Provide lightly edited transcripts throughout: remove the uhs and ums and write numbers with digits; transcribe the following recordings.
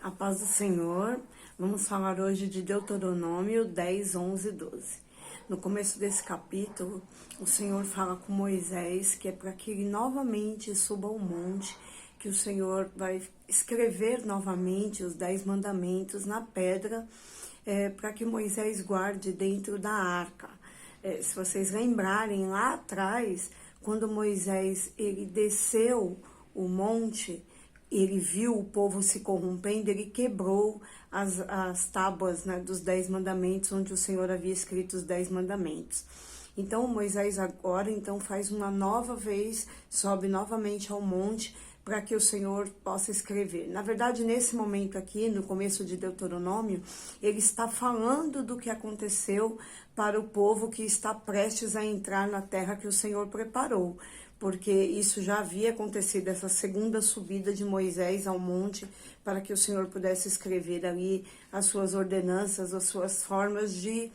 A paz do Senhor. Vamos falar hoje de Deuteronômio 10, 11 e 12. No começo desse capítulo, o Senhor fala com Moisés que é para que ele novamente suba ao monte, que o Senhor vai escrever novamente os 10 mandamentos na pedra, para que Moisés guarde dentro da arca. Se vocês lembrarem lá atrás, quando Moisés ele desceu o monte, ele viu o povo se corrompendo, ele quebrou as tábuas, né, dos 10 mandamentos, onde o Senhor havia escrito os 10 mandamentos. Então, Moisés agora faz uma nova vez, sobe novamente ao monte, para que o Senhor possa escrever. Na verdade, nesse momento aqui, no começo de Deuteronômio, ele está falando do que aconteceu para o povo que está prestes a entrar na terra que o Senhor preparou, porque isso já havia acontecido, essa segunda subida de Moisés ao monte, para que o Senhor pudesse escrever ali as suas ordenanças, as suas formas de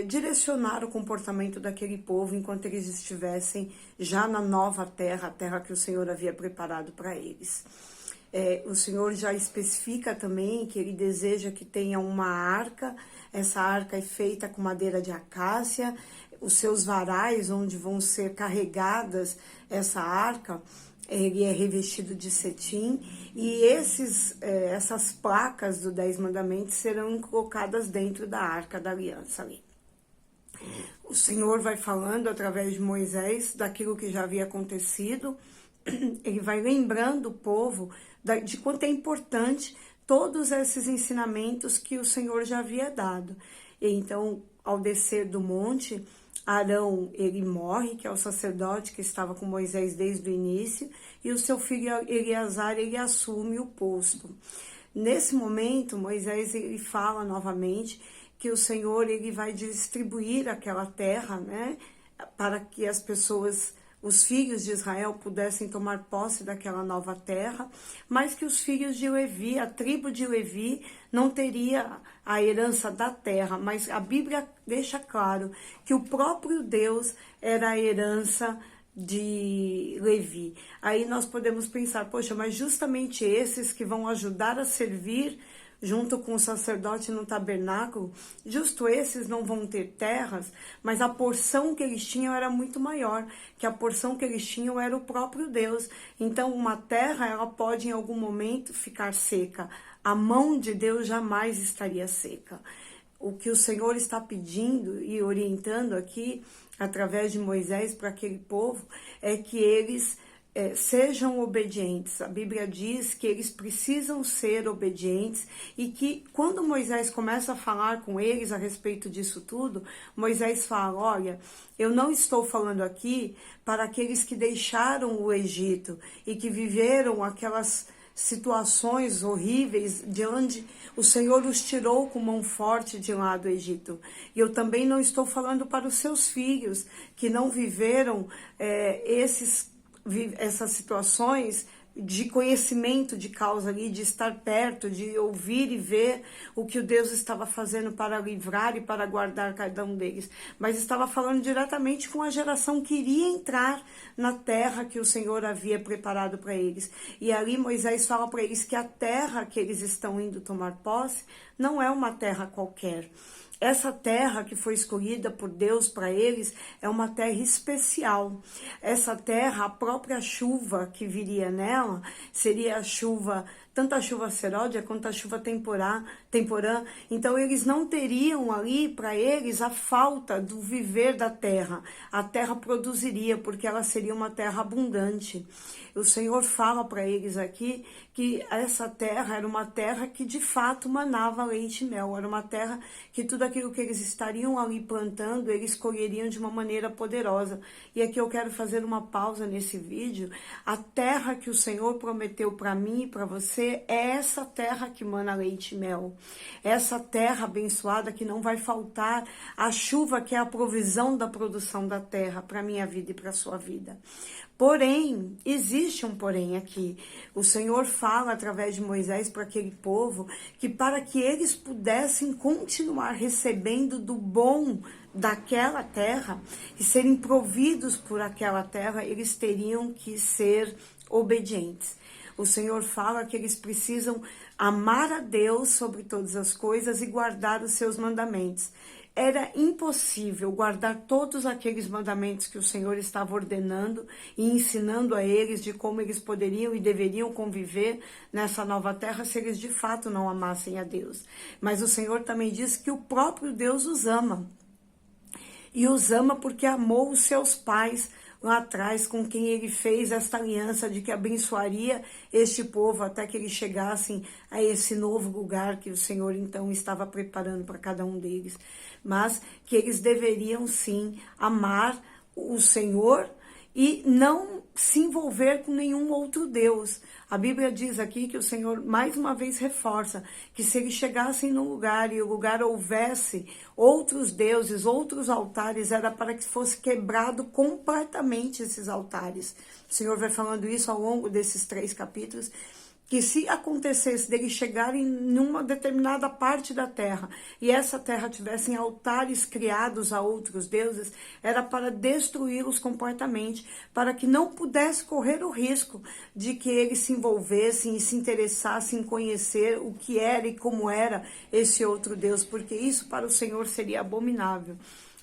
direcionar o comportamento daquele povo enquanto eles estivessem já na nova terra, a terra que o Senhor havia preparado para eles. O Senhor já especifica também que ele deseja que tenha uma arca. Essa arca é feita com madeira de acácia, os seus varais onde vão ser carregadas essa arca, ele é revestido de cetim, e essas placas dos 10 mandamentos serão colocadas dentro da arca da aliança ali. O Senhor vai falando através de Moisés daquilo que já havia acontecido, ele vai lembrando o povo de quanto é importante todos esses ensinamentos que o Senhor já havia dado. E então, ao descer do monte, Arão, ele morre, que é o sacerdote que estava com Moisés desde o início, e o seu filho Eleazar, ele assume o posto. Nesse momento, Moisés, ele fala novamente que o Senhor, ele vai distribuir aquela terra, né, para que as pessoas, os filhos de Israel, pudessem tomar posse daquela nova terra, mas que os filhos de Levi, a tribo de Levi, não teria a herança da terra, mas a Bíblia deixa claro que o próprio Deus era a herança de Levi. Aí nós podemos pensar, poxa, mas justamente esses que vão ajudar a servir junto com o sacerdote no tabernáculo, justo esses não vão ter terras, mas a porção que eles tinham era muito maior, que a porção que eles tinham era o próprio Deus. Então, uma terra, ela pode em algum momento ficar seca. A mão de Deus jamais estaria seca. O que o Senhor está pedindo e orientando aqui, através de Moisés para aquele povo, é que eles sejam obedientes. A Bíblia diz que eles precisam ser obedientes e que quando Moisés começa a falar com eles a respeito disso tudo, Moisés fala, olha, eu não estou falando aqui para aqueles que deixaram o Egito e que viveram aquelas situações horríveis de onde o Senhor os tirou com mão forte de lá do Egito. E eu também não estou falando para os seus filhos que não viveram essas situações de conhecimento de causa ali, de estar perto, de ouvir e ver o que o Deus estava fazendo para livrar e para guardar cada um deles. Mas estava falando diretamente com a geração que iria entrar na terra que o Senhor havia preparado para eles. E ali Moisés fala para eles que a terra que eles estão indo tomar posse não é uma terra qualquer. Essa terra que foi escolhida por Deus para eles é uma terra especial. Essa terra, a própria chuva que viria nela, seria a chuva, tanto a chuva seródia quanto a chuva temporã. Então eles não teriam ali para eles a falta do viver da terra. A terra produziria, porque ela seria uma terra abundante. O Senhor fala para eles aqui que essa terra era uma terra que de fato manava leite e mel. Era uma terra que tudo aquilo que eles estariam ali plantando, eles colheriam de uma maneira poderosa. E aqui eu quero fazer uma pausa nesse vídeo. A terra que o Senhor prometeu para mim e para você é essa terra que mana leite e mel. Essa terra abençoada que não vai faltar a chuva, que é a provisão da produção da terra para a minha vida e para a sua vida. Porém, existe um porém aqui. O Senhor fala através de Moisés para aquele povo que para que eles pudessem continuar recebendo do bom daquela terra e serem providos por aquela terra, eles teriam que ser obedientes. o Senhor fala que eles precisam amar a Deus sobre todas as coisas e guardar os seus mandamentos. Era impossível guardar todos aqueles mandamentos que o Senhor estava ordenando e ensinando a eles de como eles poderiam e deveriam conviver nessa nova terra se eles de fato não amassem a Deus. Mas o Senhor também diz que o próprio Deus os ama. E os ama porque amou os seus pais lá atrás, com quem ele fez esta aliança de que abençoaria este povo até que eles chegassem a esse novo lugar que o Senhor então estava preparando para cada um deles. Mas que eles deveriam sim amar o Senhor e não se envolver com nenhum outro Deus. A Bíblia diz aqui que o Senhor mais uma vez reforça que se eles chegassem num lugar e o lugar houvesse outros deuses, outros altares, era para que fosse quebrado completamente esses altares. O Senhor vai falando isso ao longo desses 3 capítulos, que se acontecesse deles chegarem numa determinada parte da terra e essa terra tivessem altares criados a outros deuses, era para destruí-los completamente, para que não pudesse correr o risco de que eles se envolvessem e se interessassem em conhecer o que era e como era esse outro Deus, porque isso para o Senhor seria abominável.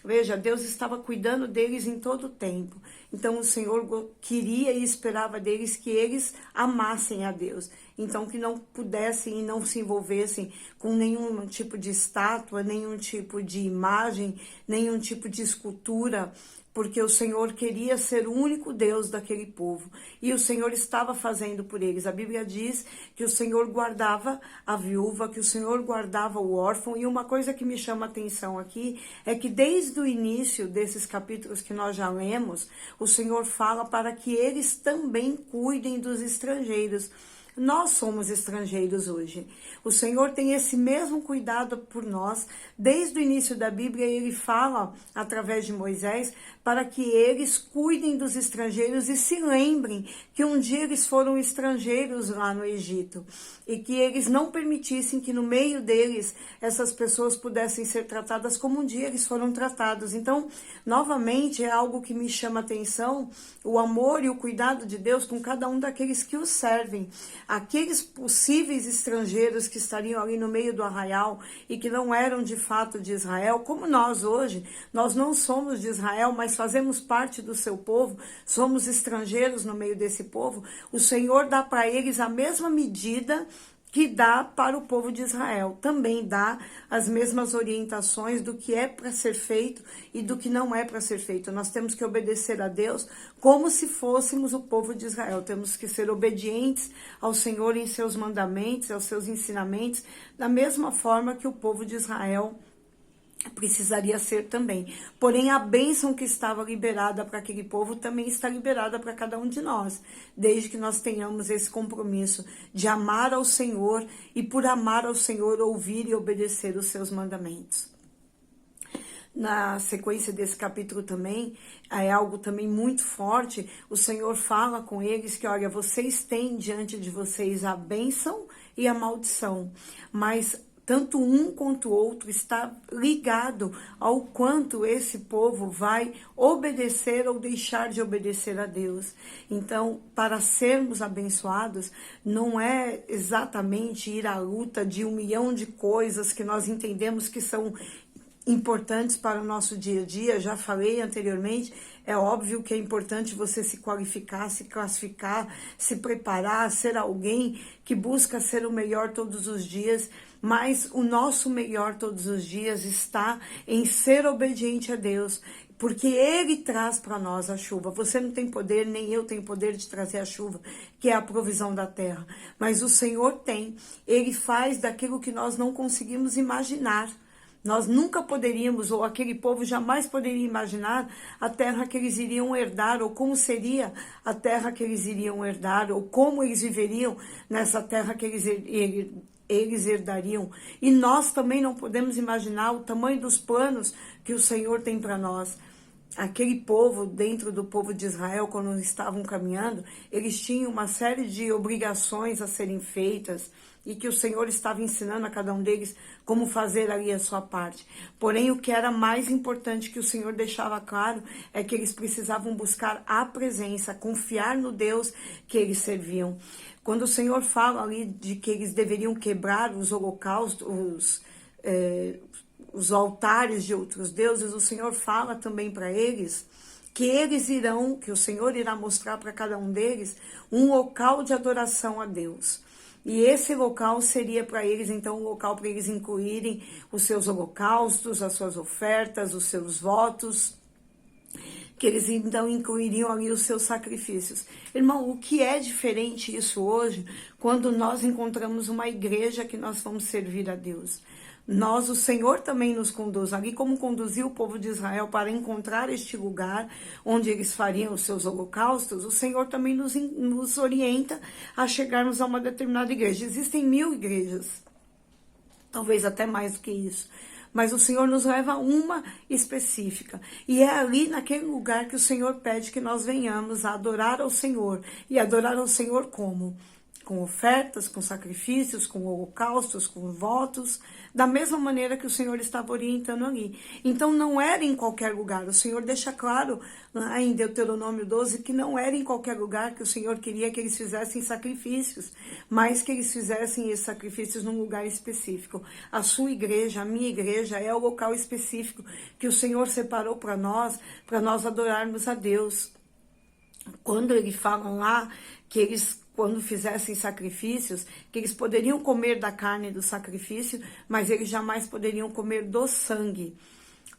Veja, Deus estava cuidando deles em todo o tempo. Então o Senhor queria e esperava deles que eles amassem a Deus. Então que não pudessem e não se envolvessem com nenhum tipo de estátua, nenhum tipo de imagem, nenhum tipo de escultura, porque o Senhor queria ser o único Deus daquele povo. E o Senhor estava fazendo por eles. A Bíblia diz que o Senhor guardava a viúva, que o Senhor guardava o órfão. E uma coisa que me chama a atenção aqui é que desde o início desses capítulos que nós já lemos, o Senhor fala para que eles também cuidem dos estrangeiros. Nós somos estrangeiros hoje. O Senhor tem esse mesmo cuidado por nós. Desde o início da Bíblia, ele fala, através de Moisés, para que eles cuidem dos estrangeiros e se lembrem que um dia eles foram estrangeiros lá no Egito. E que eles não permitissem que no meio deles essas pessoas pudessem ser tratadas como um dia eles foram tratados. Então, novamente, é algo que me chama a atenção, o amor e o cuidado de Deus com cada um daqueles que o servem. Aqueles possíveis estrangeiros que estariam ali no meio do arraial e que não eram de fato de Israel, como nós hoje, nós não somos de Israel, mas fazemos parte do seu povo, somos estrangeiros no meio desse povo, o Senhor dá para eles a mesma medida que dá para o povo de Israel. Também dá as mesmas orientações do que é para ser feito e do que não é para ser feito. Nós temos que obedecer a Deus como se fôssemos o povo de Israel. Temos que ser obedientes ao Senhor em seus mandamentos, aos seus ensinamentos, da mesma forma que o povo de Israel precisaria ser também. Porém, a bênção que estava liberada para aquele povo também está liberada para cada um de nós, desde que nós tenhamos esse compromisso de amar ao Senhor e, por amar ao Senhor, ouvir e obedecer os seus mandamentos. Na sequência desse capítulo também, é algo também muito forte, o Senhor fala com eles que, olha, vocês têm diante de vocês a bênção e a maldição, mas tanto um quanto o outro está ligado ao quanto esse povo vai obedecer ou deixar de obedecer a Deus. Então, para sermos abençoados, não é exatamente ir à luta de 1 milhão de coisas que nós entendemos que são importantes para o nosso dia a dia. Já falei anteriormente, é óbvio que é importante você se qualificar, se classificar, se preparar, ser alguém que busca ser o melhor todos os dias, mas o nosso melhor todos os dias está em ser obediente a Deus, porque Ele traz para nós a chuva. Você não tem poder, nem eu tenho poder de trazer a chuva, que é a provisão da terra, mas o Senhor tem. Ele faz daquilo que nós não conseguimos imaginar. Nós nunca poderíamos, ou aquele povo jamais poderia imaginar a terra que eles iriam herdar, ou como seria a terra que eles iriam herdar, ou como eles viveriam nessa terra que eles herdariam. E nós também não podemos imaginar o tamanho dos planos que o Senhor tem para nós. aquele povo, dentro do povo de Israel, quando estavam caminhando, eles tinham uma série de obrigações a serem feitas, e que o Senhor estava ensinando a cada um deles como fazer ali a sua parte. Porém, o que era mais importante que o Senhor deixava claro é que eles precisavam buscar a presença, confiar no Deus que eles serviam. Quando o Senhor fala ali de que eles deveriam quebrar os holocaustos, os altares de outros deuses, o Senhor fala também para eles que eles irão, que o Senhor irá mostrar para cada um deles um local de adoração a Deus. E esse local seria para eles, então, um local para eles incluírem os seus holocaustos, as suas ofertas, os seus votos, que eles então incluiriam ali os seus sacrifícios. Irmão, o que é diferente isso hoje, quando nós encontramos uma igreja que nós vamos servir a Deus? O Senhor também nos conduz, ali como conduziu o povo de Israel para encontrar este lugar onde eles fariam os seus holocaustos, o Senhor também nos orienta a chegarmos a uma determinada igreja. Existem 1000 igrejas, talvez até mais do que isso, mas o Senhor nos leva a uma específica, e é ali naquele lugar que o Senhor pede que nós venhamos a adorar ao Senhor. E adorar ao Senhor como? Com ofertas, com sacrifícios, com holocaustos, com votos, da mesma maneira que o Senhor estava orientando ali. Então não era em qualquer lugar. O Senhor deixa claro lá em Deuteronômio 12 que não era em qualquer lugar que o Senhor queria que eles fizessem sacrifícios, mas que eles fizessem esses sacrifícios num lugar específico. A sua igreja, a minha igreja, é o local específico que o Senhor separou para nós adorarmos a Deus. Quando eles falam lá que eles, quando fizessem sacrifícios, que eles poderiam comer da carne do sacrifício, mas eles jamais poderiam comer do sangue,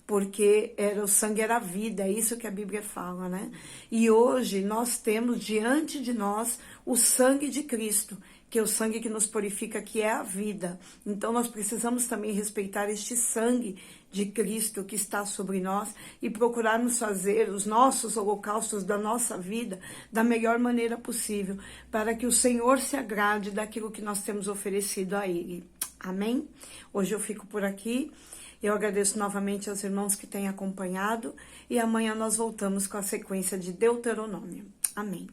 porque o sangue era a vida, é isso que a Bíblia fala, né? E hoje nós temos diante de nós o sangue de Cristo, que é o sangue que nos purifica, que é a vida. Então nós precisamos também respeitar este sangue de Cristo que está sobre nós e procurarmos fazer os nossos holocaustos da nossa vida da melhor maneira possível, para que o Senhor se agrade daquilo que nós temos oferecido a Ele. Amém? Hoje eu fico por aqui. Eu agradeço novamente aos irmãos que têm acompanhado, e amanhã nós voltamos com a sequência de Deuteronômio. Amém.